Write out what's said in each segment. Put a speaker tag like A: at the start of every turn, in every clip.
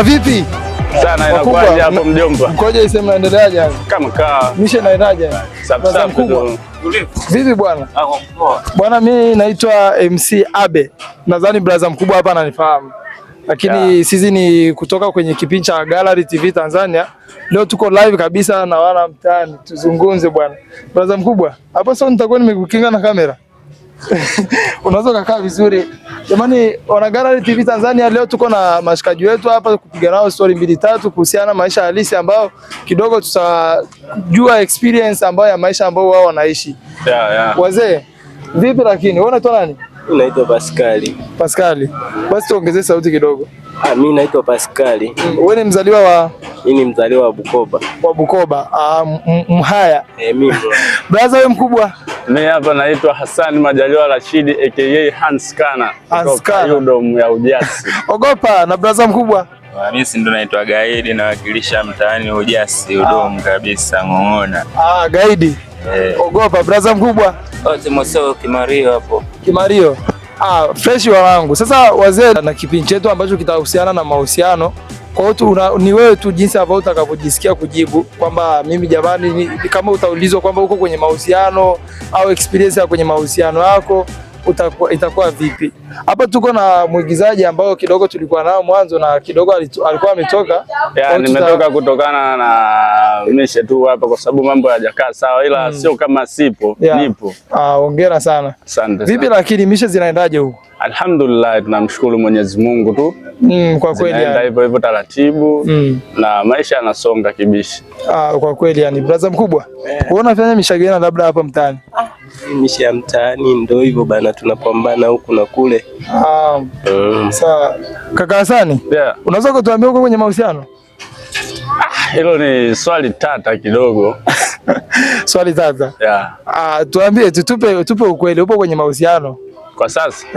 A: Bwana vipi?
B: Sana inakuaje hapo mjomba?
A: Mkoje isema naendeleaje?
B: Kama kaa.
A: Mishe naendaje?
B: Sababu
A: vipi bwana? Bwana mimi naitwa MC Abe. Nadhani brother mkubwa hapa ananifahamu. Lakini sisi ni kutoka kwenye kipindi cha Gallery TV Tanzania. Leo tuko live kabisa na wana mtaani. Tuzungumze bwana. Brother mkubwa, hapo sasa nitakuwa nimekukinga na kamera. Unaweza kukaa vizuri. Jamani, wana Gallery TV Tanzania, leo tuko na mashikaji wetu hapa kupiga nao story mbili tatu kuhusiana na maisha halisi ambao kidogo tutajua experience ambayo ya maisha ambao wao wanaishi. Wazee, vipi lakini? Wewe unaitwa nani?
C: Naitwa Pascali.
A: Pascali. Basi tuongezee sauti kidogo.
C: Mimi naitwa Pascali.
A: Wewe ni mzaliwa wa?
C: Mimi ni mzaliwa wa Bukoba.
A: Wa Bukoba. Mhaya.
C: Mimi.
A: Brother wewe mkubwa?
B: Mimi hapa naitwa Hassan Majaliwa Rashidi aka Hans Kana.
A: Hans Kana.
B: Udom ya Ujasi.
A: Ogopa na brother mkubwa?
D: Mimi si ndo naitwa Gaidi, nawakilisha mtaani Ujasi Udom kabisa Ng'ong'ona.
A: Gaidi. Ogopa brother mkubwa?
D: Timotheo Kimario hapo.
A: Kimario. Fresh wanangu. Sasa wazee, na kipindi chetu ambacho kitahusiana na mahusiano. Kwa hiyo ni wewe tu jinsi ambavyo utakavyojisikia kujibu kwamba mimi jamani, kama utaulizwa kwamba uko kwenye mahusiano au experience ya kwenye mahusiano yako itakuwa vipi. Hapa tuko na mwigizaji ambao kidogo tulikuwa nao mwanzo na kidogo alikuwa ametoka.
B: Nimetoka kutokana na mishe tu hapa kwa sababu mambo hayajakaa sawa, ila sio kama sipo, nipo.
A: Hongera sana.
B: Asante.
A: Vipi lakini mishe zinaendaje huko?
B: Alhamdulillah, tunamshukuru Mwenyezi Mungu tu.
A: Kwa kweli
B: yani hivyo hivyo taratibu na maisha yanasonga kibishi.
A: Kwa kweli yani brother mkubwa. Wewe unafanya mishagena labda hapa mtaani?
C: Misha ya mtaani ndio hivyo bana, tunapambana huku na kule.
A: Sawa. Kaka Hasani? Unaweza kutuambia uko kwenye mahusiano?
B: Hilo ni swali tata kidogo.
A: Swali tata? Tuambie, tupe ukweli, upo kwenye mahusiano?
B: Kwa sasa?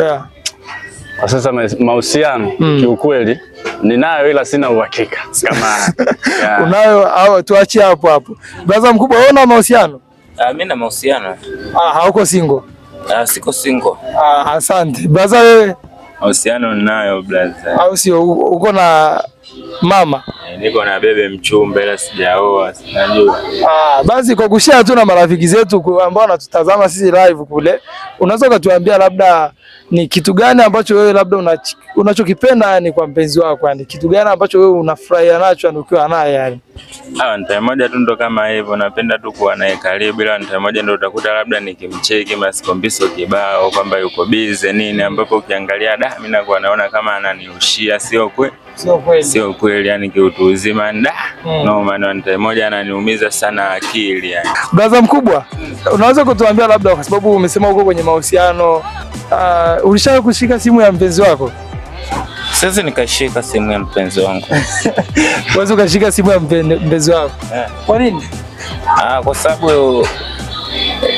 B: Kwa sasa mahusiano kiukweli ninayo, ila sina uhakika kama
A: unayo au tuachie hapo hapo. Brother mkubwa, wewe una mahusiano?
D: Mimi na mahusiano.
A: Hauko single?
D: Siko single.
A: Asante. Brother wewe?
D: Mahusiano ninayo brother.
A: Au sio, uko na mama?
D: Niko na bebe mchumba ila sijaoa, sinajua.
A: Basi kwa kushare tu na marafiki zetu ambao wanatutazama sisi live kule, unaweza kutuambia labda ni kitu gani ambacho wewe labda unachokipenda yani kwa mpenzi wako, yani kitu gani ambacho wewe unafurahia nacho ukiwa naye yani?
D: Nta moja tu ndo kama hivyo, napenda tu kuwa naye karibu, ila nta moja ndo utakuta labda nikimcheki masikombiso kibao kwamba yuko busy nini, ambapo ukiangalia mimi nakuwa naona kama ananiushia, sio kweli yani kiutu uzima no maana nta moja ananiumiza sana akili yani.
A: Brother mkubwa, unaweza kutuambia labda kwa sababu umesema uko kwenye mahusiano, ulishawahi kushika simu ya mpenzi wako?
D: Sasa nikashika simu ya mpenzi wangu.
A: Wewe ukashika simu ya mpenzi wako? Kwa nini?
D: Kwa sababu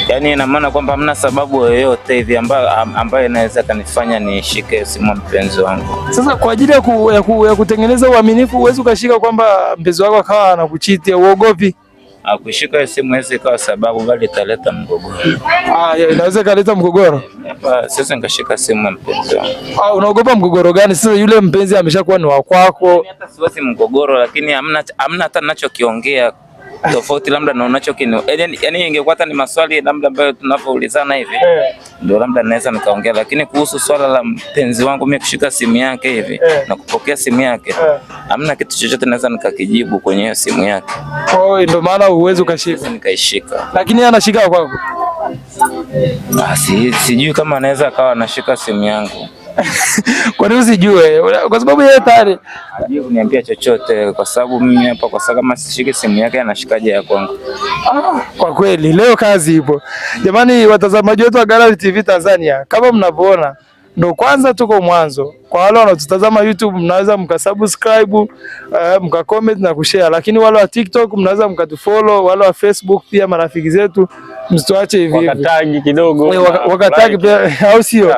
D: yani ina maana kwamba hamna sababu yoyote hivi ambayo inaweza kanifanya nishike simu ya mpenzi wangu.
A: Sasa kwa ajili ya kutengeneza uaminifu, uweze ukashika kwamba mpenzi wako akawa anakuchiti, uogopi?
D: Kushika simu hizi kwa sababu bali italeta mgogoro.
A: Inaweza kaleta mgogoro.
D: Sasa nikashika simu ya mpenzi wangu.
A: Unaogopa mgogoro gani? Sasa yule mpenzi ameshakuwa ni wa kwako.
D: Hata siwezi mgogoro, lakini hamna hata ninachokiongea tofauti labda na unachokini. Yani ingekuwa hata ni maswali labda ambayo tunapoulizana hivi. Ndio labda naweza nikaongea, lakini kuhusu swala la mpenzi wangu mimi kushika simu yake hivi na kupokea simu yake, hamna kitu chochote naweza nikakijibu kwenye hiyo simu yake.
A: Ndio maana uwezo ukashika.
D: Nikaishika.
A: Lakini yeye anashika kwako?
D: Sijui kama anaweza akawa anashika simu yangu.
A: Kwa nini usijue? Kwa sababu yeye tayari
D: hajui kuniambia chochote, kwa sababu mimi hapa kwa sababu kama sishike simu yake anashikaje ya kwangu.
A: Kwa kweli leo kazi ipo. Jamani watazamaji wetu wa Gallery TV Tanzania, kama mnavyoona ndo kwanza tuko mwanzo. Kwa wale wanaotutazama YouTube mnaweza mkasubscribe, mkacomment na kushare, lakini wale wa TikTok mnaweza mkatufollow, wale wa Facebook pia marafiki zetu msituache hivi hivi.
B: Wakatagi kidogo.
A: Wakatagi pia au sio?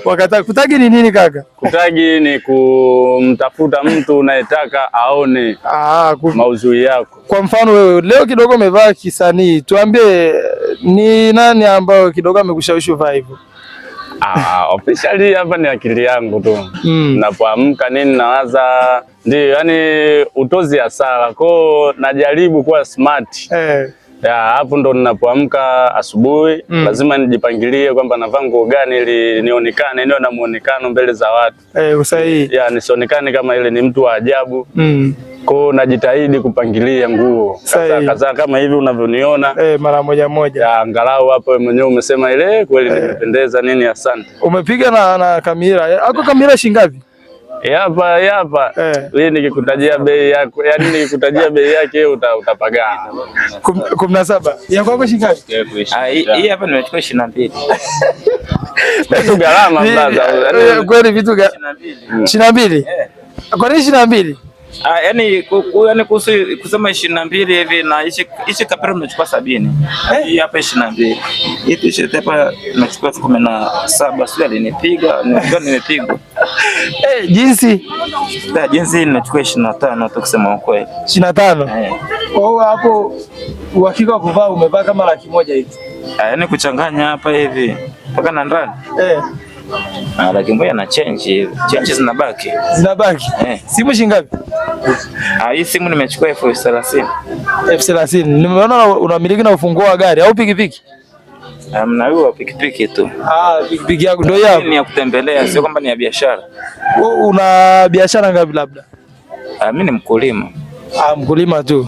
A: Wakatagi. Kutagi ni nini kaka?
B: Kutagi ni kumtafuta mtu unayetaka aone maudhui yako.
A: Kwa mfano wewe leo kidogo umevaa kisanii, tuambie ni nani ambao kidogo amekushawishi uvaa hivyo?
B: Officially hapa ni akili yangu tu. Napoamka nini nawaza ndio yani utozi hasara. Kwa najaribu kuwa smart. Ya hapo ndo ninapoamka asubuhi, lazima nijipangilie kwamba navaa nguo gani ili nionekane, niwe na muonekano mbele za watu.
A: Usahihi.
B: Ya nisionekane kama ile ni mtu wa ajabu. Kwa najitahidi kupangilia nguo. Kaza kama hivi unavyoniona.
A: Mara moja.
B: Ya angalau hapo wewe mwenyewe umesema ile kweli nimependeza nini, asante.
A: Umepiga na kamera. Ako kamera shingapi?
B: Hapa. Wewe nikikutajia bei yako, yani nikikutajia bei yake utapagana.
A: 17. Ya kwako shingapi?
D: Hii hapa nimechukua 22.
B: Vitu gharama mlaza.
A: Kweli vitu 22. Kwa nini 22?
D: Yani kuhusu kusema 22 hivi na hichi kapero nimechukua 70. Hii hapa 22. Hii t-shirt hapa nimechukua 17. Sio alinipiga, nimepigwa.
A: Jinsi
D: nimechukua 25 tu kusema ukweli.
A: 25. Kwa hiyo hapo uhakika wa kuvaa umevaa kama 100,000 hivi.
D: Yani kuchanganya hapa hivi mpaka na ndani. 100,000 na change zinabaki. Simu shingapi? Hii simu nimechukua 30,000.
A: 30,000. Nimeona unamiliki na ufunguo wa gari au pikipiki?
D: Mna huo pikipiki tu.
A: Pikipiki yako ndio hapo.
D: Ni ya kutembelea, sio kwamba ni ya biashara.
A: Una biashara ngapi labda?
D: Mimi ni mkulima.
A: Mkulima tu.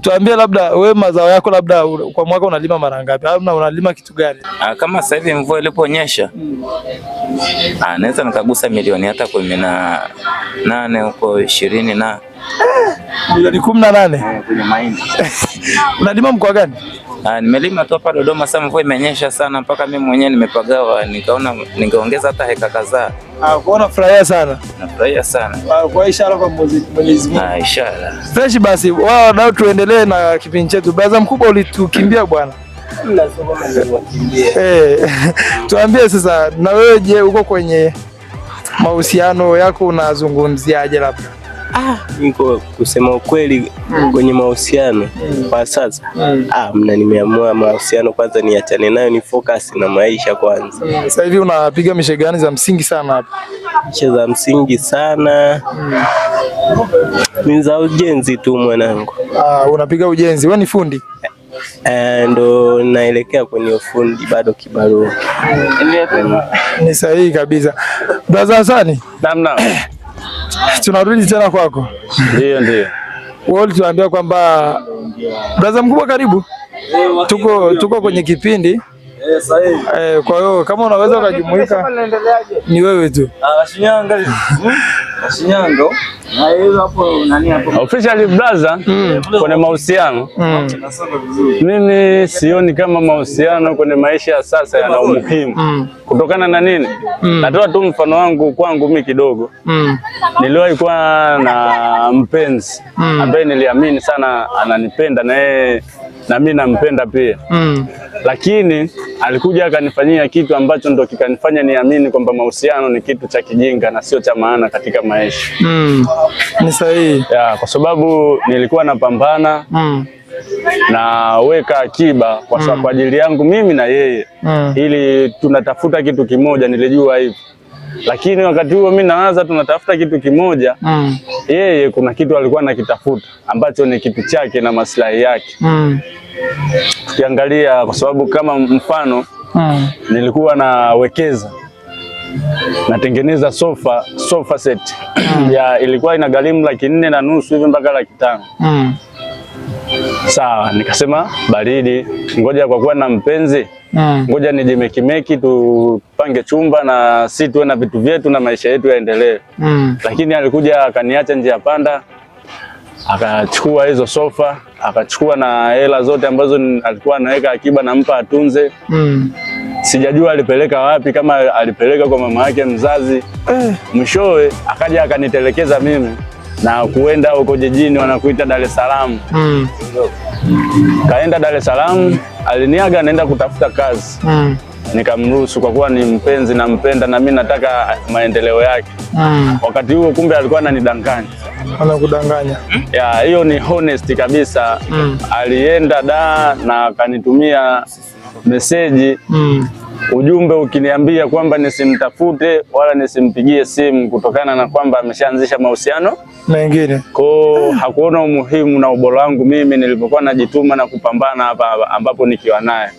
A: Tuambie labda wewe mazao yako labda kwa mwaka unalima mara ngapi? Au unalima kitu gani?
D: Kama sasa hivi mvua iliponyesha, naweza nikagusa milioni hata 18 huko 20 na
A: milioni 18
D: kwenye mahindi.
A: Unalima mkoa gani?
D: Nimelima tu hapa Dodoma. Sasa mvua imenyesha sana mpaka mimi mwenyewe nimepagawa, nikaona ningeongeza hata heka kadhaa.
A: Kuona furahia sana.
D: Nafurahia sana.
A: Kwa ishara kwa Mwenyezi Mungu.
D: Ishara.
A: Fresh basi, wao nao tuendelee na kipindi chetu. Brother mkubwa ulitukimbia bwana. Tuambie sasa, na wewe je, uko kwenye mahusiano yako unazungumziaje labda?
C: Niko kusema ukweli kwenye mahusiano kwa sasa. Nimeamua mahusiano kwanza niachane nayo, ni focus na maisha kwanza.
A: Sasa hivi unapiga mishe gani za msingi sana hapa?
C: Mishe za msingi sana. Ni za ujenzi tu mwanangu.
A: Unapiga ujenzi. Wewe ni fundi?
C: Ndo naelekea kwenye ufundi bado kibarua.
A: Ni sahihi kabisa. Brother Hasani.
B: Naam.
A: Tunarudi tena kwako.
B: Ndio.
A: Wewe ulituambia kwamba brother mkubwa karibu. Tuko kwenye kipindi. Sahihi. Kwa hiyo kama unaweza ukajumuika ni wewe tu.
D: Shinyanga.
B: Officially brother, kwenye mahusiano mimi sioni kama mahusiano kwenye maisha ya sasa yana umuhimu. Kutokana na nini? Natoa tu mfano wangu kwangu mimi kidogo. Niliwahi kuwa na mpenzi ambaye niliamini sana ananipenda na yeye na mimi nampenda pia. Lakini alikuja akanifanyia kitu ambacho ndo kikanifanya niamini kwamba mahusiano ni kitu cha kijinga na sio cha maana katika maisha.
A: Ni sahihi.
B: Kwa sababu nilikuwa napambana na weka akiba kwa ajili yangu mimi na yeye ili tunatafuta kitu kimoja, nilijua hivyo. Lakini wakati huo mimi naanza tunatafuta kitu kimoja, yeye kuna kitu alikuwa anakitafuta ambacho ni kitu chake na maslahi yake. Tukiangalia kwa sababu kama mfano nilikuwa nawekeza natengeneza sofa set ilikuwa inagharimu 4,500 hivi mpaka 500,000. Sawa, nikasema baridi, ngoja kwa kuwa na mpenzi, ngoja nijimekimeki tupange chumba na si tuwe na vitu vyetu na maisha yetu yaendelee. Lakini alikuja akaniacha njia panda, akachukua hizo sofa, akachukua na hela zote ambazo alikuwa anaweka akiba nampa atunze. Sijajua alipeleka wapi, kama alipeleka kwa mama yake mzazi. Mwishowe akaja akanitelekeza mimi na kuenda huko jijini wanakuita Dar es Salaam. Kaenda Dar es Salaam, aliniaga anaenda kutafuta kazi. Nikamruhusu kwa kuwa ni mpenzi na mpenda na mimi nataka maendeleo yake. Wakati huo kumbe alikuwa ananidanganya.
A: Anakudanganya.
B: Hiyo ni honest kabisa. Alienda na akanitumia meseji ujumbe ukiniambia kwamba nisimtafute wala nisimpigie simu kutokana na kwamba ameshaanzisha mahusiano
A: mengine.
B: Kwa hakuona umuhimu na ubora wangu mimi nilipokuwa najituma na kupambana hapa ambapo nikiwa naye.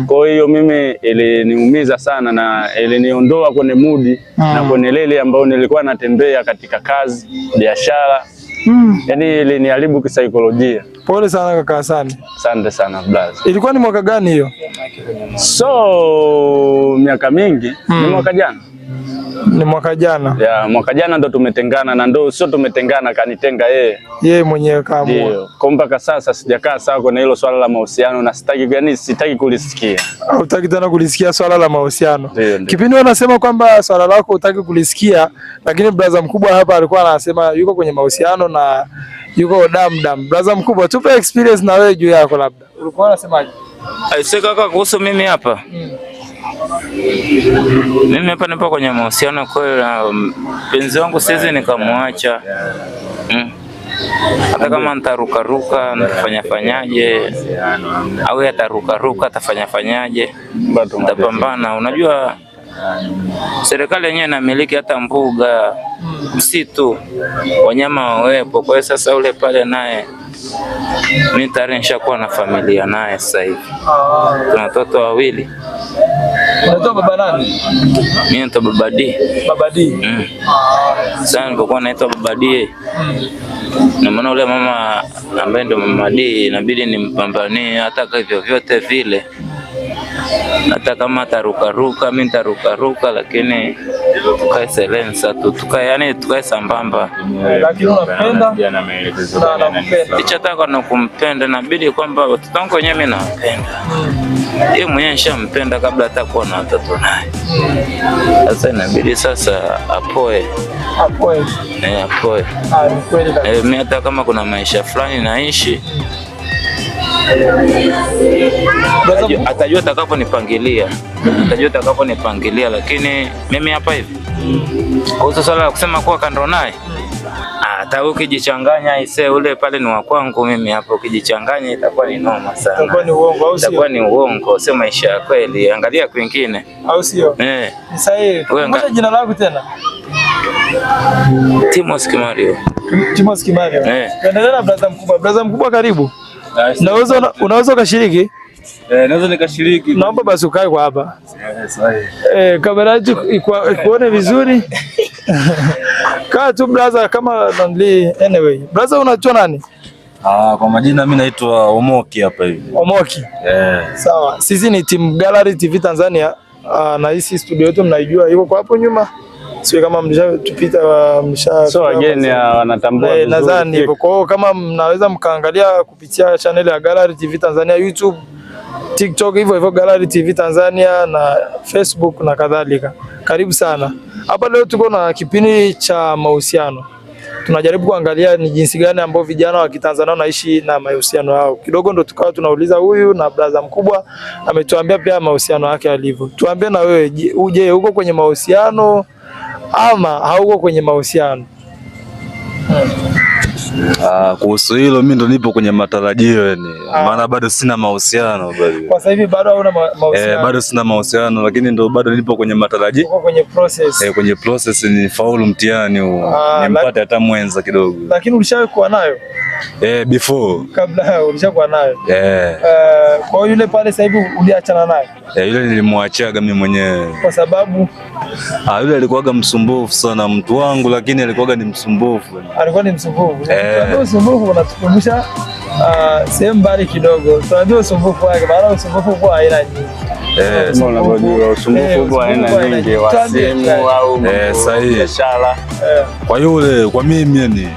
B: Kwa hiyo mimi iliniumiza sana na iliniondoa kwenye mudi na kwenye lele ambao nilikuwa natembea katika kazi, biashara. Yaani iliniharibu kisaikolojia.
A: Pole sana kaka Hassan.
B: Asante sana brother.
A: Ilikuwa ni mwaka gani hiyo?
B: So miaka mingi, ni mwaka jana.
A: Ni mwaka jana.
B: Ya, mwaka jana ndo tumetengana na ndo sio tumetengana kanitenga yeye.
A: Yeye mwenyewe kaamua.
B: Ndio. Kwa mpaka sasa sijakaa sawa kwenye hilo swala la mahusiano na sitaki kulisikia.
A: Hutaki tena kulisikia swala la mahusiano.
B: Kipindi
A: wanasema kwamba swala lako hutaki kulisikia, lakini brother mkubwa hapa alikuwa anasema yuko kwenye mahusiano na yuko dam. Brother mkubwa, tupe experience na wewe juu yako labda. Ulikuwa unasemaje?
D: Aise kaka, kuhusu mimi hapa. Mimi hapa nipo kwenye mahusiano kweli na mpenzi wangu, siwezi nikamwacha. Hata kama nitarukaruka nitafanyaje, au atarukaruka atafanyaje, nitapambana. Unajua serikali yenyewe inamiliki hata mbuga, msitu, wanyama wawepo. Kwa hiyo sasa ule pale naye mimi tayari nishakuwa na familia naye sasa hivi. Tuna watoto wawili.
A: Unaitwa baba nani?
D: Mimi naitwa Baba D.
A: Baba D.
D: Sasa nilipokuwa naitwa Baba D. Na maana ule mama ambaye ndo Mama D inabidi nimpambanie hata kwa hivyo vyote vile. Hata kama atarukaruka mimi nitarukaruka, lakini tukae silencer tu, tukae sambamba.
A: Lakini unapenda
B: na maelekezo
D: licha taka na kumpenda, inabidi kwamba watoto wangu wenyewe mimi nawapenda. Yeye mwenyewe nishampenda kabla hata kuwa na watoto naye. Sasa inabidi sasa apoe. Apoe. Mimi hata kama kuna maisha fulani naishi, atajua atakaponipangilia. Lakini mimi hapa hivi kuhusu swala la kusema kuwa kando naye, hata ukijichanganya ise ule pale ni wa kwangu mimi, hapo ukijichanganya itakuwa ni noma sana.
A: Itakuwa ni uongo au sio?
D: Itakuwa ni uongo, sio maisha ya kweli. Angalia kwingine
A: au sio? Ni sahihi. Mbona jina lako tena?
D: Timos Kimario.
A: Timos Kimario. Endelea na brother mkubwa. Brother mkubwa, karibu. Unaweza ukashiriki?
E: Naweza nikashiriki.
A: Naomba basi ukae kwa hapa. Kamera ikuone vizuri. Kaa tu brother kama nani. Anyway, brother unaitwa nani?
E: Kwa majina mimi naitwa Omoki hapa hivi.
A: Omoki. Sawa. Sisi ni Team Gallery TV Tanzania. Na hii studio yetu mnaijua iko kwa hapo nyuma. Sio kama mlishatupita
B: so wageni wanatambua vizuri.
A: Nadhani hivyo. Kwa hiyo kama mnaweza mkaangalia kupitia channel ya Gallery TV Tanzania, YouTube, TikTok, hivyo Gallery TV Tanzania na Facebook na kadhalika. Karibu sana. Hapa leo tuko na kipindi cha mahusiano. Tunajaribu kuangalia ni jinsi gani ambao vijana wa Kitanzania wanaishi na mahusiano yao. Kidogo ndo tukawa tunauliza huyu na brother mkubwa ametuambia pia mahusiano yake yalivyo. Tuambie na wewe, je, uko kwenye mahusiano ama hauko kwenye mahusiano?
E: Kuhusu hilo mimi ndo nipo kwenye matarajio yani. Maana bado sina mahusiano bado.
A: Kwa sasa hivi bado hauna mahusiano?
E: Bado sina mahusiano, lakini ndo bado nipo kwenye matarajio.
A: Uko kwenye process.
E: Kwenye process ni faulu mtihani huu. Nimpate hata mwenza kidogo.
A: Lakini ulishakuwa nayo?
E: Before.
A: Kabla ulishakuwa nayo? Kwa hiyo yule pale sasa hivi uliachana naye?
E: Yule nilimwachaga mimi mwenyewe.
A: Kwa sababu
E: yule alikuwaga msumbufu sana mtu wangu, lakini alikuwaga ni msumbufu.
A: Alikuwa ni msumbufu. Usumbufu unatukumbusha sehemu mbali kidogo. Tunajua usumbufu wake, maana usumbufu kwa aina nyingi.
B: Unajua usumbufu kwa aina nyingi, wa simu au biashara.
E: Kwa mimi yani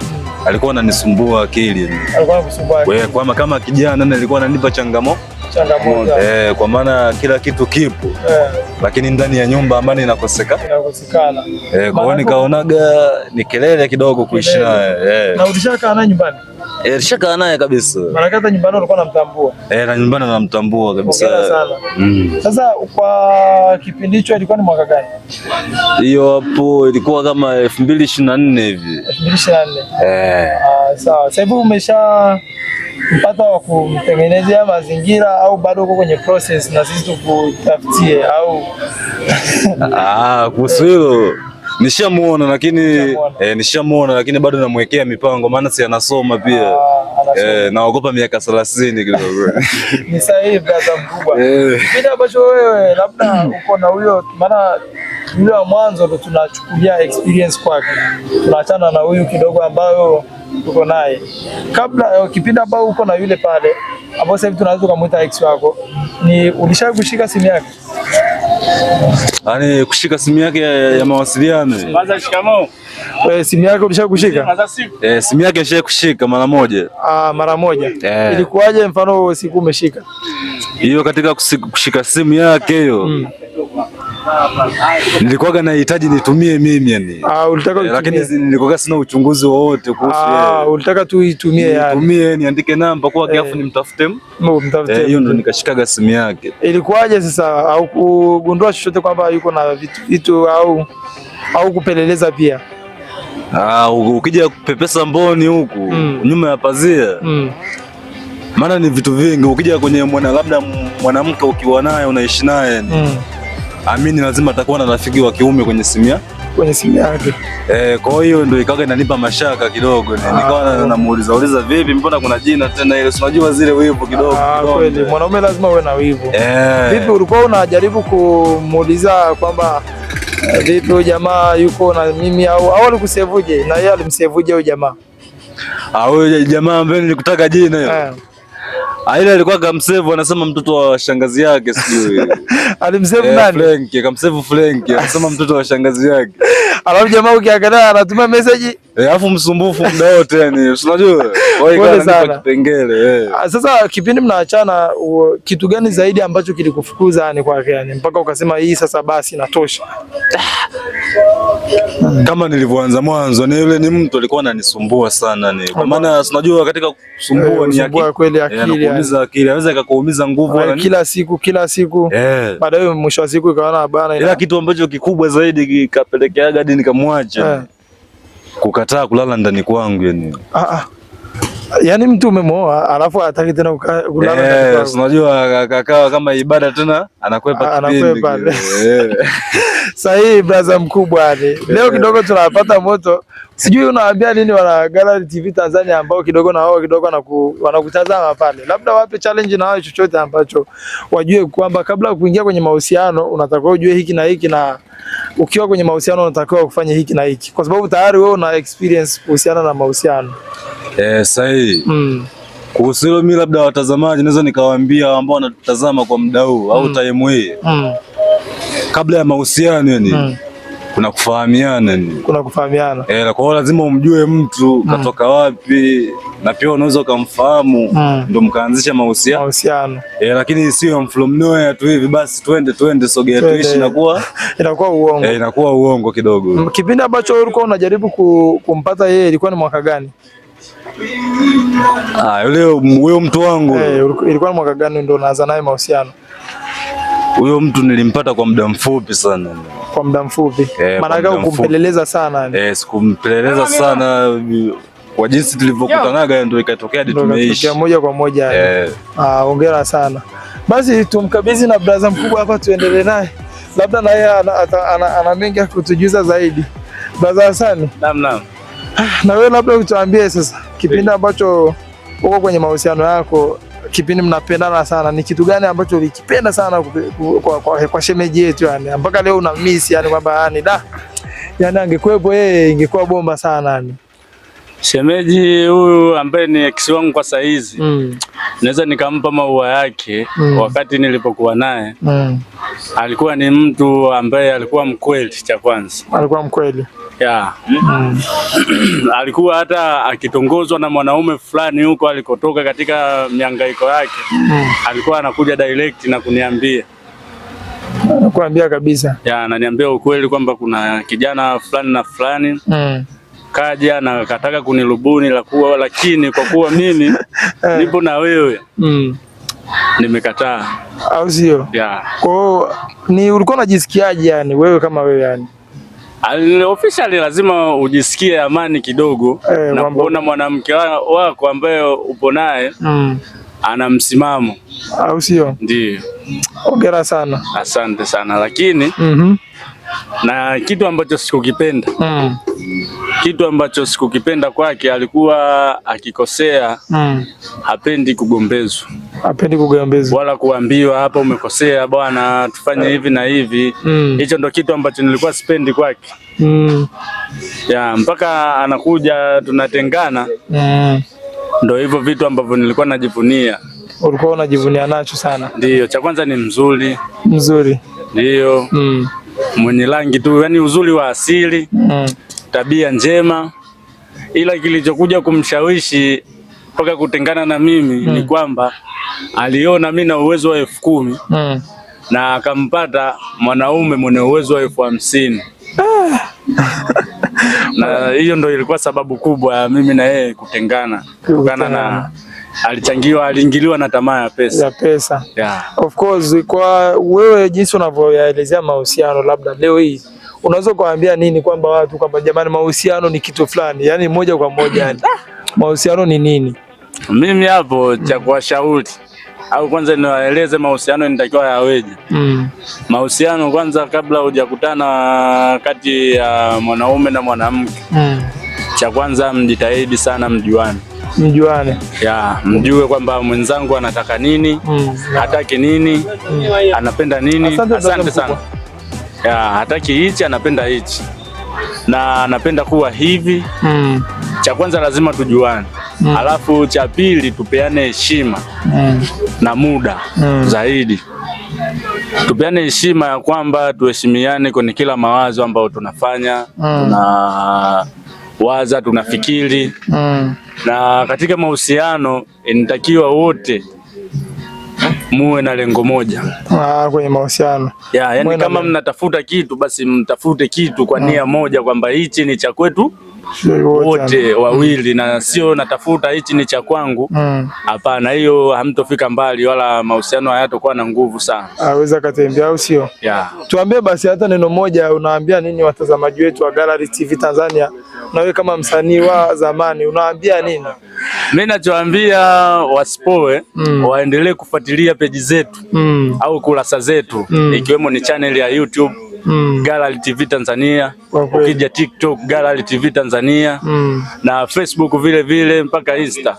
E: alikuwa ananisumbua akili.
A: Alikuwa anakusumbua akili.
E: Kama kijana alikuwa ananipa changamoto. Kwa maana kila kitu kipo. Lakini ndani ya nyumba amani inakosekana. Kwa hiyo nikaonaga ni kelele kidogo kuishi naye.
A: Na ulishakaa naye nyumbani?
E: Nishakaa naye kabisa.
A: Maana hata nyumbani ulikuwa unamtambua?
E: Na nyumbani namtambua kabisa.
A: Sasa kwa kipindi hicho ilikuwa ni mwaka gani?
E: Hiyo hapo ilikuwa kama 2024 hivi.
A: 2024. Sawa. Sasa hivi mpata wa kumtengenezea mazingira au bado uko kwenye process na sisi tukutafutie au?
E: Kuhusu hilo nishamuona lakini bado namwekea mipango, maana si anasoma pia. Naogopa miaka 30 kidogo.
A: Ni sahihi brother mkubwa. Kile ambacho wewe labda uko na huyo, maana yule wa mwanzo ndo tunachukulia experience kwake, tunaachana na huyu kidogo ambayo uko naye. Kabla kipindi ambao uko na yule pale ambao sasa hivi tunaweza kumuita ex wako, ni ulishawahi kushika simu yake?
E: Yaani kushika simu yake ya mawasiliano.
B: Kwanza shikamoo.
A: Simu yake ulishawahi kushika?
E: Simu yake nishawahi kushika mara moja.
A: Mara moja. Ilikuwaje mfano siku umeshika?
E: Hiyo katika kushika simu yake hiyo. Nilikuwa nahitaji nitumie mimi yani.
A: Ulitaka utumie.
E: Lakini nilikuwa sina uchunguzi wowote kuhusu yeye.
A: Ulitaka tu itumie yani.
E: Nitumie niandike namba kwa kiafu nimtafute. Hiyo ndo nikashikaga simu yake.
A: Ilikuwaje sasa, au kugundua chochote kwamba yuko na vitu au kupeleleza pia?
E: Ukija kupepesa mboni huku nyuma ya pazia. Maana ni vitu vingi. Ukija kwenye labda mwanamke ukiwa naye unaishi naye amini lazima atakuwa na rafiki wa kiume kwenye simu yake. Kwa hiyo ndio ikawa inanipa mashaka kidogo. Nikawa namuuliza vipi, mbona kuna jina tena ile, unajua zile wivu kidogo.
A: Kweli mwanaume lazima uwe na wivu. Vipi, ulikuwa unajaribu kumuuliza kwamba vipi huyu jamaa yuko na mimi au alikusevuje na yeye alimsevuje huyu jamaa?
E: Huyu jamaa ambaye nilikutaka jina hiyo. Ile alikuwa kamsave, anasema mtoto wa shangazi yake sijui.
A: Alimsave nani?
E: Frank, kamsave Frank, anasema mtoto wa shangazi yake.
A: Alafu jamaa ukiangalia anatuma message.
E: Alafu msumbufu muda wote yani, unajua? Kwa hiyo kana kipengele.
A: Sasa kipindi mnaachana, kitu gani zaidi ambacho kilikufukuza yani kwake yani mpaka ukasema hii sasa basi inatosha?
E: Kama nilivyoanza mwanzo, ni yule ni mtu alikuwa ananisumbua sana ni. Kwa maana unajua katika kusumbua ni akili.
A: Kweli akili.
E: Kuumiza akili, anaweza akakuumiza nguvu
A: kila siku. Baadaye mwisho wa siku ikaona bana.
E: Ila kitu ambacho kikubwa zaidi kikapelekea hadi nikamwacha. Kukataa kulala ndani kwangu yani.
A: Yaani mtu umemwoa alafu hataki tena kulala ndani kwako.
E: Unajua akakaa kama ibada tena anakwepa kipindi.
A: Sahihi brother mkubwa yani. Leo kidogo tunapata moto. Sijui unawaambia nini wana Gallery TV Tanzania ambao kidogo na wao kidogo wanakutazama pale. Labda wape challenge na wao chochote ambacho wajue kwamba kabla kuingia kwenye mahusiano unatakiwa ujue hiki na hiki, na ukiwa kwenye mahusiano unatakiwa kufanya hiki na hiki. Kwa sababu tayari wewe una experience kuhusiana na mahusiano.
E: Sahihi. Kuhusu hilo mimi labda watazamaji naweza nikawaambia ambao wanatutazama kwa muda huu au time hii. Kabla ya mahusiano yani kuna kufahamiana yani. Kwa hiyo lazima umjue mtu katoka wapi, na pia unaweza ukamfahamu ndio mkaanzisha mahusiano. Lakini sio from nowhere tu hivi basi twende sogea tuishi, inakuwa
A: uongo.
E: Inakuwa uongo kidogo.
A: Kipindi ambacho ulikuwa unajaribu kumpata yeye ilikuwa ni mwaka gani?
E: Huyo mtu wangu.
A: Ilikuwa ni mwaka gani ndio unaanza naye mahusiano?
E: Huyo mtu nilimpata kwa muda mfupi sana.
A: Kwa muda mfupi? Maana kumpeleleza sana.
E: Sikumpeleleza sana. Kwa jinsi tulivyokutanaga ndio ikatokea hadi tumeishi.
A: Moja kwa moja. Hongera sana. Basi tumkabidhi na brother mkubwa hapa tuendelee naye. Labda na yeye ana mengi ya kutujuza zaidi. Brother Hassan.
B: Naam.
A: Na wewe labda utuambie sasa kipindi ambacho uko kwenye mahusiano yako, kipindi mnapendana sana, ni kitu gani ambacho ulikipenda sana kwa shemeji yetu yani mpaka leo una miss yani kwamba yani angekuepo yeye ingekuwa bomba sana yani?
B: Shemeji huyu ambaye ni ex wangu kwa saizi naweza nikampa maua yake. Wakati nilipokuwa naye alikuwa ni mtu ambaye alikuwa mkweli. Cha kwanza
A: alikuwa mkweli.
B: Alikuwa hata akitongozwa na mwanaume fulani huko alikotoka katika mihangaiko yake alikuwa anakuja direct na kuniambia.
A: Anakuambia kabisa.
B: Ananiambia ukweli kwamba kuna kijana fulani na fulani kaja na kataka kunirubuni lakini kwa kuwa mimi nipo na wewe nimekataa.
A: Au sio? Kwa ni ulikuwa unajisikiaje yani wewe kama wewe yani?
B: Officially lazima ujisikie amani kidogo na kuona mwanamke wako ambaye upo naye ana msimamo,
A: au sio?
B: Ndio.
A: Hongera sana.
B: Asante sana, lakini na kitu ambacho sikukipenda kitu ambacho sikukipenda kwake, alikuwa akikosea hapendi kugombezwa.
A: Hapendi kugombezwa
B: wala kuambiwa hapa umekosea bwana, tufanye hivi na hivi. Hicho ndo kitu ambacho nilikuwa sipendi kwake. Ya mpaka anakuja tunatengana. Ndo hivyo vitu ambavyo nilikuwa najivunia.
A: Ulikuwa unajivunia nacho sana?
B: Ndio, cha kwanza ni mzuri.
A: Mzuri.
B: Ndio. Mwenye rangi tu, yani uzuri wa asili. Tabia njema. Ila kilichokuja kumshawishi mpaka kutengana na mimi ni kwamba aliona mimi na uwezo wa 10,000 na akampata mwanaume mwenye uwezo wa 50,000. Na hiyo ndo ilikuwa sababu kubwa ya mimi na yeye kutengana, kutokana na aliingiliwa na tamaa ya pesa.
A: Ya pesa.
B: Yeah.
A: Of course, kwa wewe jinsi unavyoelezea mahusiano, labda leo hii unaweza kuambia nini kwamba watu kwamba jamani, mahusiano ni kitu fulani, yani moja kwa moja, yani mahusiano ni nini?
B: Mimi hapo cha kuwashauri au kwanza niwaeleze mahusiano nitakiwa yaweje. Mahusiano kwanza, kabla hujakutana kati ya mwanaume na mwanamke, cha kwanza mjitahidi sana mjuane. Mjuane. Ya, mjue kwamba mwenzangu anataka nini, hataki nini, anapenda nini. Asante sana. Ya, hataki hichi, anapenda hichi. Na anapenda kuwa hivi. Cha kwanza lazima tujuane. Alafu cha pili tupeane heshima na muda zaidi. Tupeane heshima ya kwamba tuheshimiane kwenye kila mawazo ambayo tunafanya, tunawaza, tunafikiri. Na katika mahusiano inatakiwa wote muwe na lengo moja.
A: Kwenye mahusiano.
B: Yani kama mnatafuta kitu basi mtafute kitu kwa nia moja, kwamba hichi ni cha kwetu wote wawili, na sio natafuta hichi ni cha kwangu. Hapana, hiyo hamtofika mbali, wala mahusiano hayatakuwa na nguvu sana.
A: Aweza katembea, au sio? Tuambie basi hata neno moja, unaambia nini watazamaji wetu wa Gallery TV Tanzania? Na wewe kama msanii wa zamani unaambia nini?
B: Mimi nachoambia wasipoe, waendelee kufuatilia peji zetu au kurasa zetu, ikiwemo ni channel ya YouTube Gallery TV Tanzania, ukija TikTok Gallery TV Tanzania, na Facebook vile vile mpaka Insta.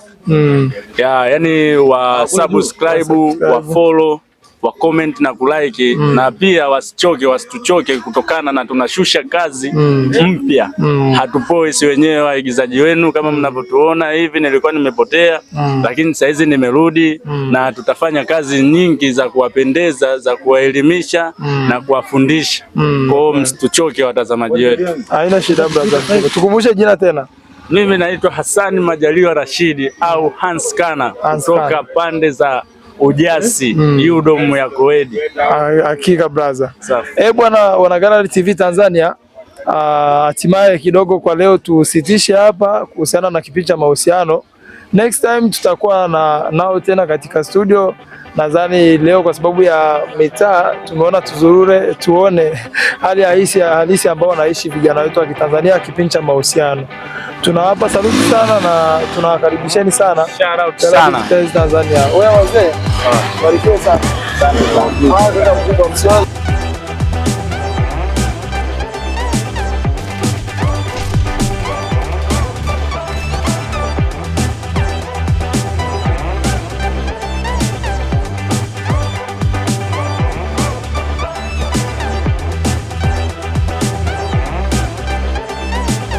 B: Yani wa subscribe, wa follow, wa comment na kulike, na pia wasituchoke kutokana na tunashusha kazi mpya. Hatupoi si wenyewe waigizaji wenu, kama mnavyotuona hivi. Nilikuwa nimepotea lakini sasa hizi nimerudi, na tutafanya kazi nyingi za kuwapendeza, za kuwaelimisha na kuwafundisha. Kwa hiyo msituchoke watazamaji wetu.
A: Haina shida brother. Tukumbushe jina tena.
B: Mimi naitwa Hassan Majaliwa Rashidi au Hans Kana, kutoka pande za Ujasi, Udom ya Koedi.
A: Hakika brother. Bwana, wana Gallery TV Tanzania, hatimaye kidogo kwa leo tusitishe hapa kuhusiana na kipindi cha mahusiano. Next time tutakuwa nao tena katika studio. Nadhani leo kwa sababu ya mitaa tumeona tuzurure tuone hali halisi ambao wanaishi vijana wetu wa Kitanzania kipindi cha mahusiano. Tunawapa saluti sana na tunawakaribisheni sana.
B: Shout out sana
A: Tanzania. Wewe wazee, barikiwe sana.